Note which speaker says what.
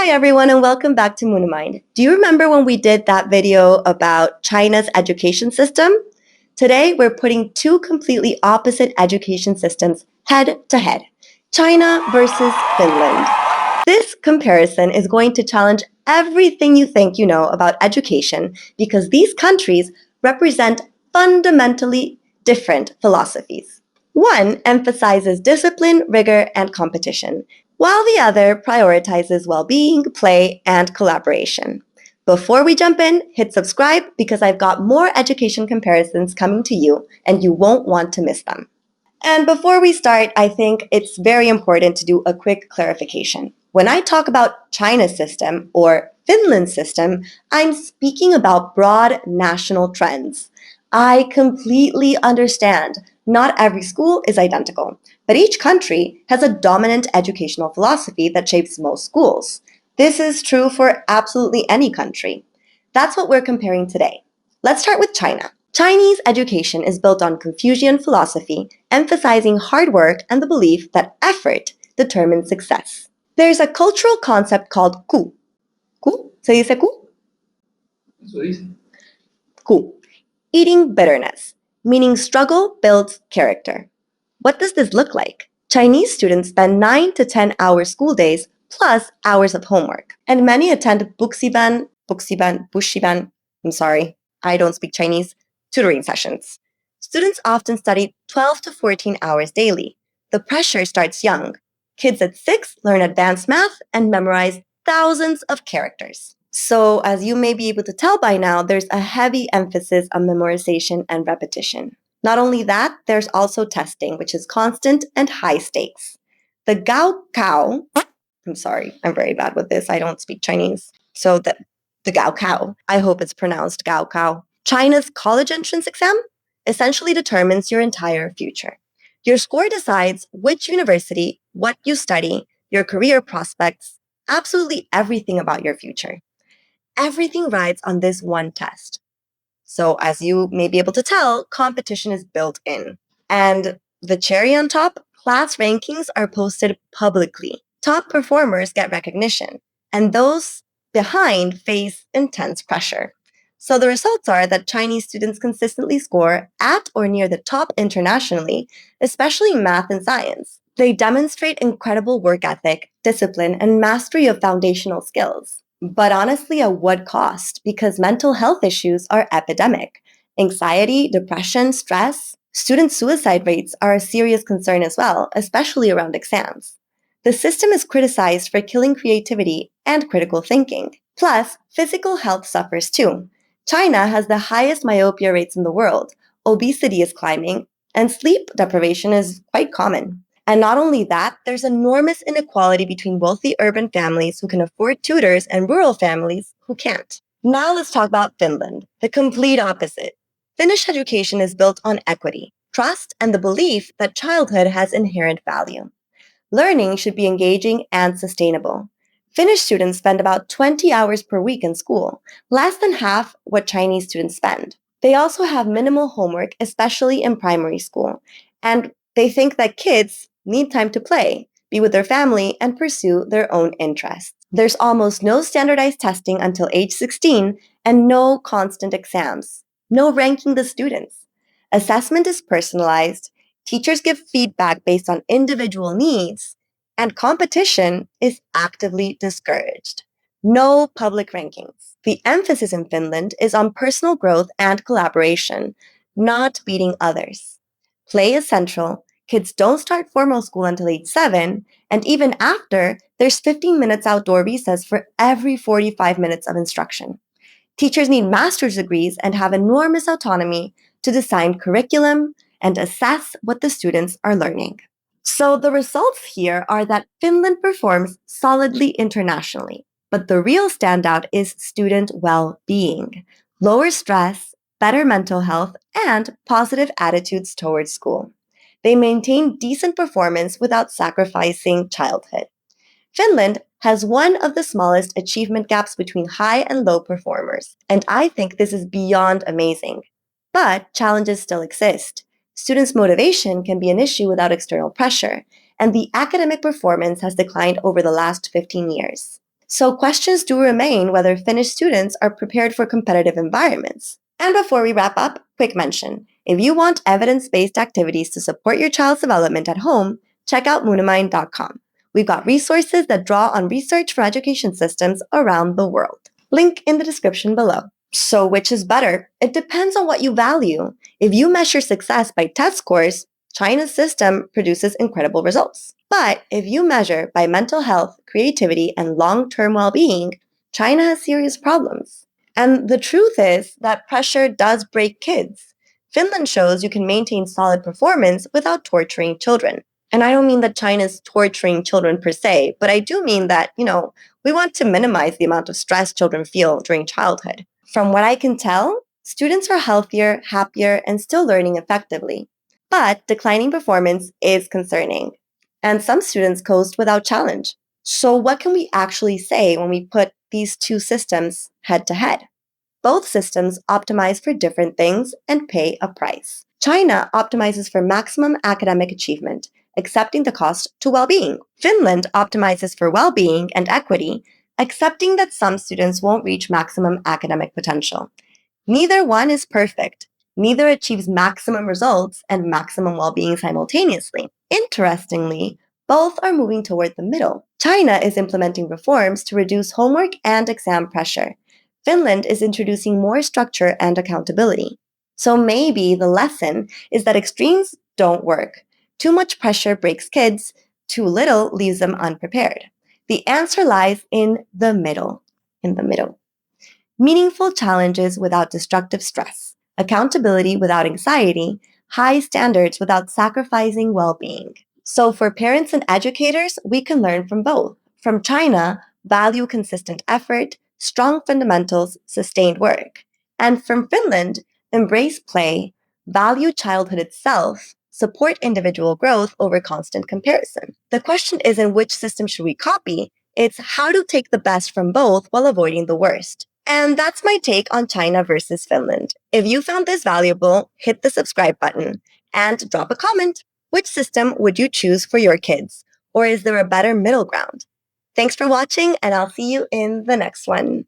Speaker 1: Hi everyone and welcome back to Munamind. Do you remember when we did that video about China's education system? Today we're putting two completely opposite education systems head to head. China versus Finland. This comparison is going to challenge everything you think you know about education because these countries represent fundamentally different philosophies. One emphasizes discipline, rigor, and competition, while the other prioritizes well-being, play, and collaboration. Before we jump in, hit subscribe because I've got more education comparisons coming to you and you won't want to miss them. And before we start, I think it's very important to do a quick clarification. When I talk about China's system or Finland's system, I'm speaking about broad national trends. I completely understand not every school is identical, but each country has a dominant educational philosophy that shapes most schools. This is true for absolutely any country. That's what we're comparing today. Let's start with China. Chinese education is built on Confucian philosophy, emphasizing hard work and the belief that effort determines success. There's a cultural concept called ku. Ku? ¿Se dice ku?
Speaker 2: Eso dice.
Speaker 1: Ku. Eating bitterness, meaning struggle builds character. What does this look like? Chinese students spend 9 to 10 hour school days plus hours of homework, and many attend bushiban, I'm sorry, I don't speak Chinese, tutoring sessions. Students often study 12 to 14 hours daily. The pressure starts young. Kids at 6 learn advanced math and memorize thousands of characters. So, as you may be able to tell by now, there's a heavy emphasis on memorization and repetition. Not only that, there's also testing, which is constant and high stakes. The Gaokao, I'm sorry, I'm very bad with this. I don't speak Chinese. So the Gaokao, I hope it's pronounced Gaokao. China's college entrance exam essentially determines your entire future. Your score decides which university, what you study, your career prospects, absolutely everything about your future. Everything rides on this one test. So as you may be able to tell, competition is built in. And the cherry on top, class rankings are posted publicly. Top performers get recognition, and those behind face intense pressure. So the results are that Chinese students consistently score at or near the top internationally, especially in math and science. They demonstrate incredible work ethic, discipline, and mastery of foundational skills. But honestly, at what cost? Because mental health issues are epidemic. Anxiety, depression, stress, student suicide rates are a serious concern as well, especially around exams. The system is criticized for killing creativity and critical thinking. Plus, physical health suffers too. China has the highest myopia rates in the world, obesity is climbing, and sleep deprivation is quite common. And not only that, there's enormous inequality between wealthy urban families who can afford tutors and rural families who can't. Now let's talk about Finland, the complete opposite. Finnish education is built on equity, trust, and the belief that childhood has inherent value. Learning should be engaging and sustainable. Finnish students spend about 20 hours per week in school, less than half what Chinese students spend. They also have minimal homework, especially in primary school, and they think that kids need time to play, be with their family, and pursue their own interests. There's almost no standardized testing until age 16 and no constant exams, no ranking the students. Assessment is personalized, teachers give feedback based on individual needs, and competition is actively discouraged. No public rankings. The emphasis in Finland is on personal growth and collaboration, not beating others. Play is central. Kids don't start formal school until age 7, and even after, there's 15 minutes outdoor recess for every 45 minutes of instruction. Teachers need master's degrees and have enormous autonomy to design curriculum and assess what the students are learning. So the results here are that Finland performs solidly internationally, but the real standout is student well-being, lower stress, better mental health, and positive attitudes towards school. They maintain decent performance without sacrificing childhood. Finland has one of the smallest achievement gaps between high and low performers, and I think this is beyond amazing. But challenges still exist. Students' motivation can be an issue without external pressure, and the academic performance has declined over the last 15 years. So questions do remain whether Finnish students are prepared for competitive environments. And before we wrap up, quick mention. If you want evidence-based activities to support your child's development at home, check out Munamind.com. We've got resources that draw on research for education systems around the world. Link in the description below. So which is better? It depends on what you value. If you measure success by test scores, China's system produces incredible results. But if you measure by mental health, creativity, and long-term well-being, China has serious problems. And the truth is that pressure does break kids. Finland shows you can maintain solid performance without torturing children. And I don't mean that China's torturing children per se, but I do mean that, we want to minimize the amount of stress children feel during childhood. From what I can tell, students are healthier, happier, and still learning effectively. But declining performance is concerning. And some students coast without challenge. So what can we actually say when we put these two systems head to head? Both systems optimize for different things and pay a price. China optimizes for maximum academic achievement, accepting the cost to well-being. Finland optimizes for well-being and equity, accepting that some students won't reach maximum academic potential. Neither one is perfect. Neither achieves maximum results and maximum well-being simultaneously. Interestingly, both are moving toward the middle. China is implementing reforms to reduce homework and exam pressure. Finland is introducing more structure and accountability. So maybe the lesson is that extremes don't work. Too much pressure breaks kids, too little leaves them unprepared. The answer lies in the middle. In the middle. Meaningful challenges without destructive stress, accountability without anxiety, high standards without sacrificing well-being. So for parents and educators, we can learn from both. From China, value consistent effort, strong fundamentals, sustained work. And from Finland, embrace play, value childhood itself, support individual growth over constant comparison. The question isn't which system should we copy, it's how to take the best from both while avoiding the worst. And that's my take on China versus Finland. If you found this valuable, hit the subscribe button and drop a comment. Which system would you choose for your kids? Or is there a better middle ground? Thanks for watching, and I'll see you in the next one.